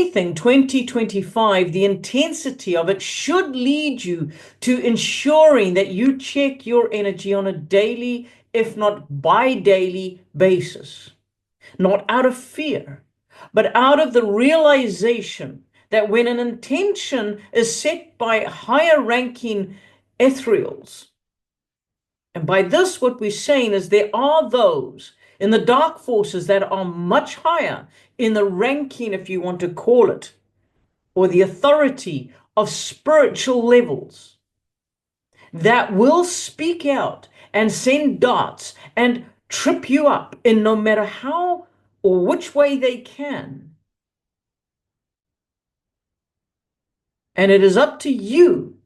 anything, 2025, the intensity of it should lead you to ensuring that you check your energy on a daily, if not bi-daily basis. Not out of fear, but out of the realization that when an intention is set by higher ranking ethereals, and by this, what we're saying is there are those in the dark forces that are much higher in the ranking, if you want to call it, or the authority of spiritual levels, that will speak out and send darts and trip you up in no matter how or which way they can. And it is up to you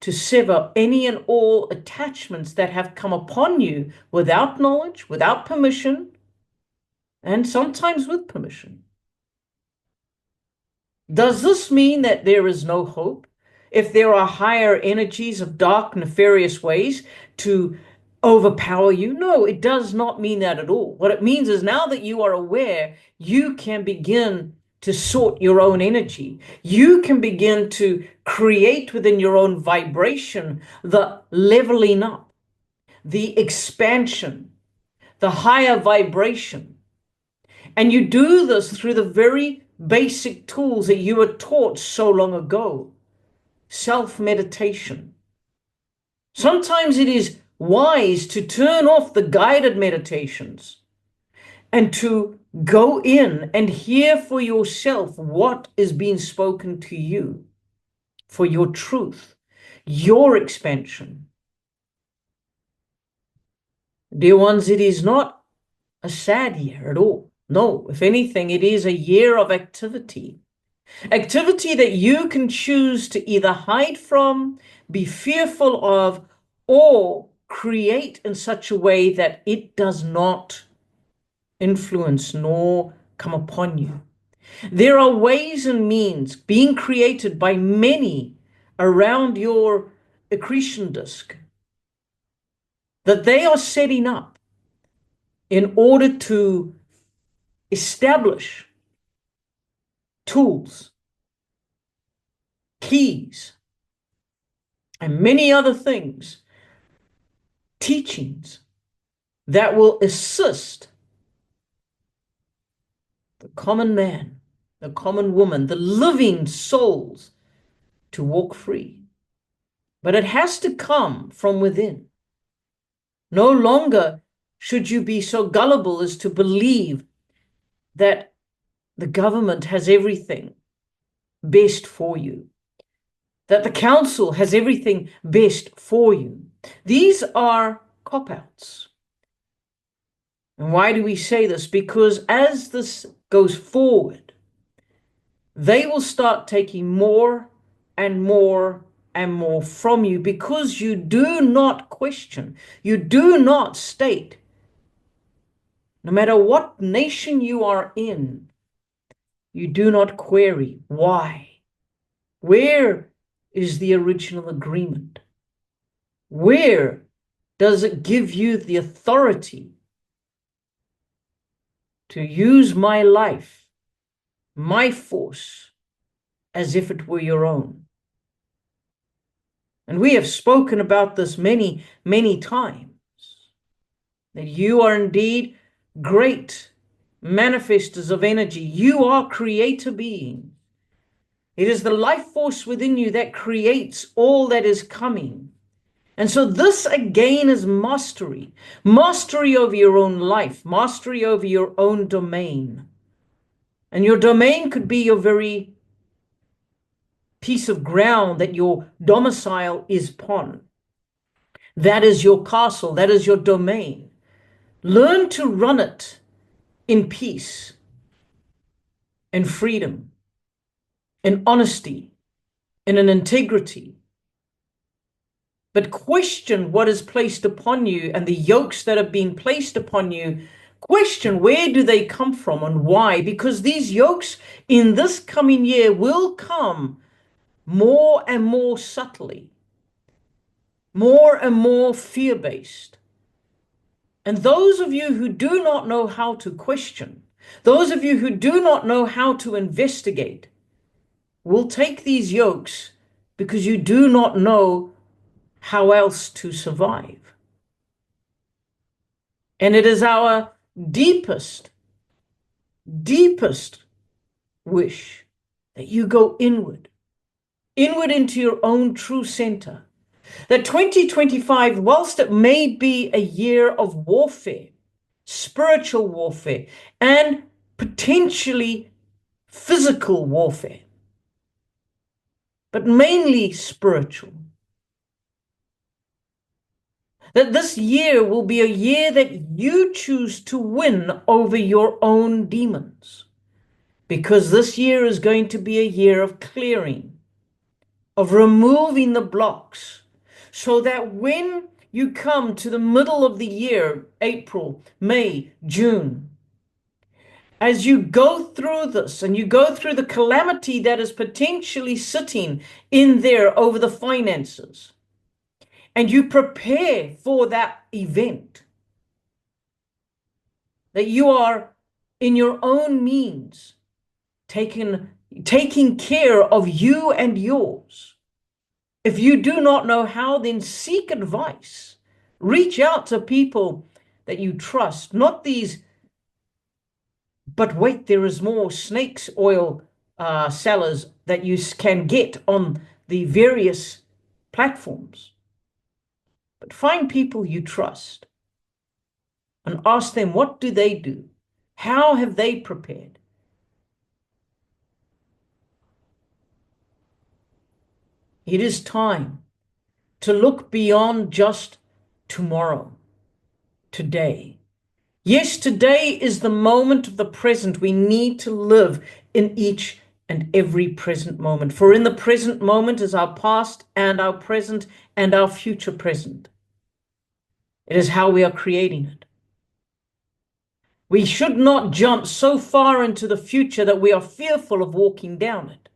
to sever any and all attachments that have come upon you without knowledge, without permission, and sometimes with permission. Does this mean that there is no hope? If there are higher energies of dark, nefarious ways to overpower you? No, it does not mean that at all. What it means is now that you are aware, you can begin to sort your own energy. You can begin to create within your own vibration the leveling up, the expansion, the higher vibration. And you do this through the very basic tools that you were taught so long ago. Self-meditation. Sometimes it is wise to turn off the guided meditations and to go in and hear for yourself what is being spoken to you, for your truth, your expansion. Dear ones, it is not a sad year at all. No, if anything, it is a year of activity. Activity that you can choose to either hide from, be fearful of, or create in such a way that it does not influence nor come upon you. There are ways and means being created by many around your accretion disk that they are setting up in order to establish tools, keys, and many other things, teachings that will assist the common man, the common woman, the living souls to walk free. But it has to come from within. No longer should you be so gullible as to believe that the government has everything best for you, that the council has everything best for you. These are cop-outs. And why do we say this? Because as this goes forward, they will start taking more and more and more from you because you do not question, you do not state, no matter what nation you are in, you do not query why. Where is the original agreement? Where does it give you the authority to use my life, my force, as if it were your own? And we have spoken about this many, many times, that you are indeed great manifestors of energy. You are creator beings. It is the life force within you that creates all that is coming. And so this again is mastery. Mastery over your own life, mastery over your own domain. And your domain could be your very piece of ground that your domicile is upon. That is your castle, that is your domain. Learn to run it in peace, in freedom, in honesty, in an integrity. But question what is placed upon you and the yokes that have been placed upon you. Question where do they come from and why? Because these yokes in this coming year will come more and more subtly, more and more fear-based. And those of you who do not know how to question, Those of you who do not know how to investigate will take these yokes because you do not know how else to survive. And it is our deepest, deepest wish that you go inward into your own true center. That 2025, whilst it may be a year of warfare, spiritual warfare, and potentially physical warfare, but mainly spiritual, that this year will be a year that you choose to win over your own demons. Because this year is going to be a year of clearing, of removing the blocks, so that when you come to the middle of the year, April, May, June, as you go through this and you go through the calamity that is potentially sitting in there over the finances, and you prepare for that event, that you are in your own means taking care of you and yours. If you do not know how, then seek advice. Reach out to people that you trust, not these, but wait, there is more snakes oil sellers that you can get on the various platforms. But find people you trust and ask them, what do they do? How have they prepared? It is time to look beyond just tomorrow, today. Yes, today is the moment of the present. We need to live in each and every present moment. For in the present moment is our past and our present and our future present. It is how we are creating it. We should not jump so far into the future that we are fearful of walking down it.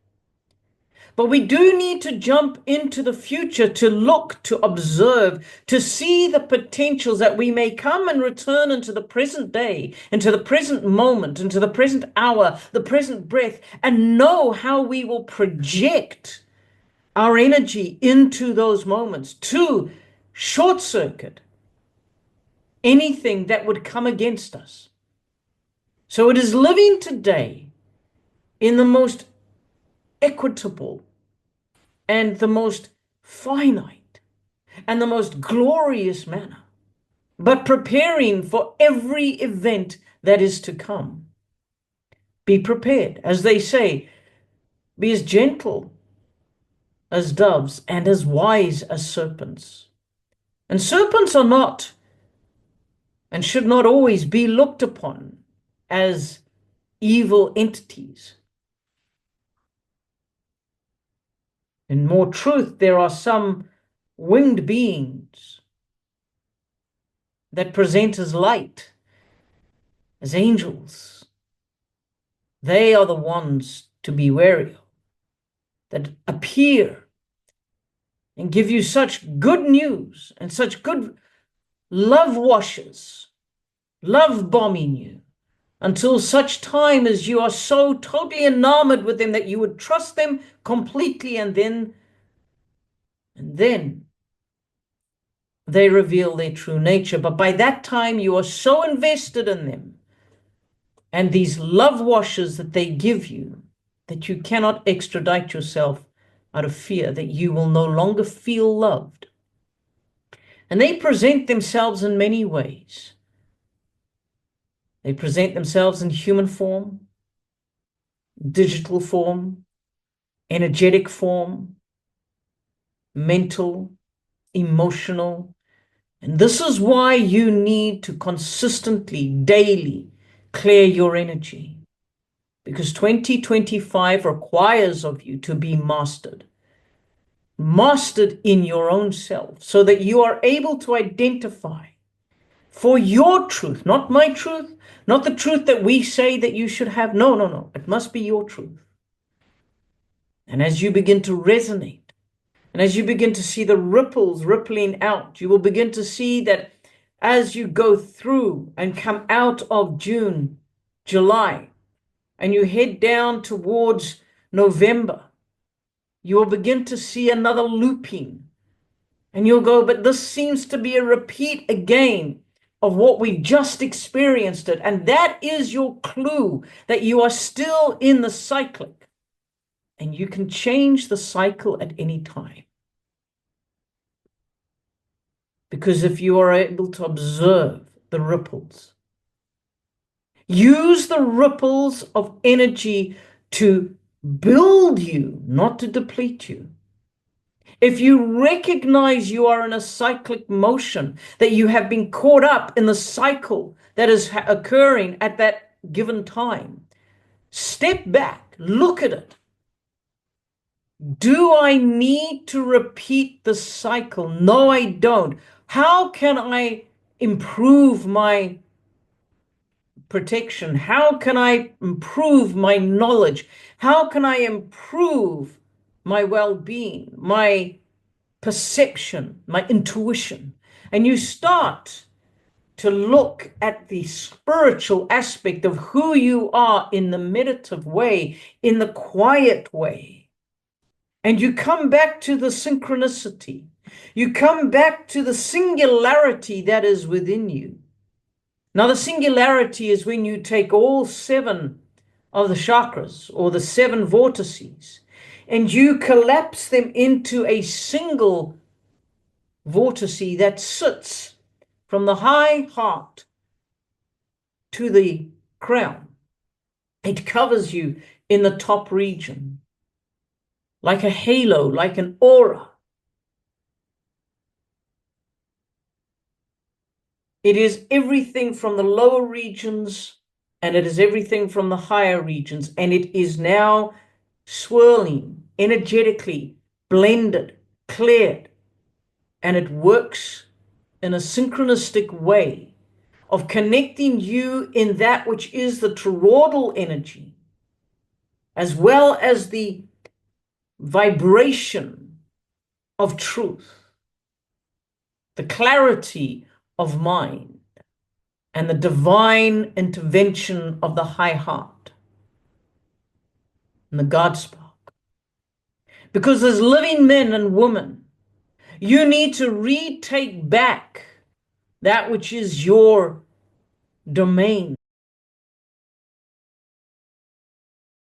But we do need to jump into the future to look, to observe, to see the potentials that we may come and return into the present day, into the present moment, into the present hour, the present breath, and know how we will project our energy into those moments to short circuit anything that would come against us. So it is living today in the most equitable and the most finite and the most glorious manner, but preparing for every event that is to come. Be prepared. As they say, be as gentle as doves and as wise as serpents. And serpents are not and should not always be looked upon as evil entities. In more truth, there are some winged beings that present as light, as angels. They are the ones to be wary of, that appear and give you such good news and such good love washes, love bombing you, until such time as you are so totally enamored with them that you would trust them completely, and then they reveal their true nature. But by that time, you are so invested in them and these love washes that they give you that you cannot extradite yourself out of fear that you will no longer feel loved. And they present themselves in many ways. They present themselves in human form, digital form, energetic form, mental, emotional. And this is why you need to consistently, daily clear your energy. Because 2025 requires of you to be mastered in your own self, so that you are able to identify for your truth, not my truth, not the truth that we say that you should have. No, no, no. It must be your truth. And as you begin to resonate, and as you begin to see the ripples rippling out, you will begin to see that as you go through and come out of June, July, and you head down towards November, you will begin to see another looping. And you'll go, but this seems to be a repeat again of what we just experienced it. And that is your clue that you are still in the cyclic. And you can change the cycle at any time. Because if you are able to observe the ripples, use the ripples of energy to build you, not to deplete you. If you recognize you are in a cyclic motion, that you have been caught up in the cycle that is occurring at that given time, step back, look at it. Do I need to repeat the cycle? No, I don't. How can I improve my protection? How can I improve my knowledge? How can I improve my well-being, my perception, my intuition? And you start to look at the spiritual aspect of who you are in the meditative way, in the quiet way. And you come back to the synchronicity. You come back to the singularity that is within you. Now, the singularity is when you take all 7 of the chakras or the 7 vortices and you collapse them into a single vortice that sits from the high heart to the crown. It covers you in the top region, like a halo, like an aura. It is everything from the lower regions and it is everything from the higher regions. And it is now swirling, energetically blended, cleared. And it works in a synchronistic way of connecting you in that which is the toroidal energy, as well as the vibration of truth, the clarity of mind, and the divine intervention of the high heart and the God spark. Because as living men and women, you need to retake back that which is your domain.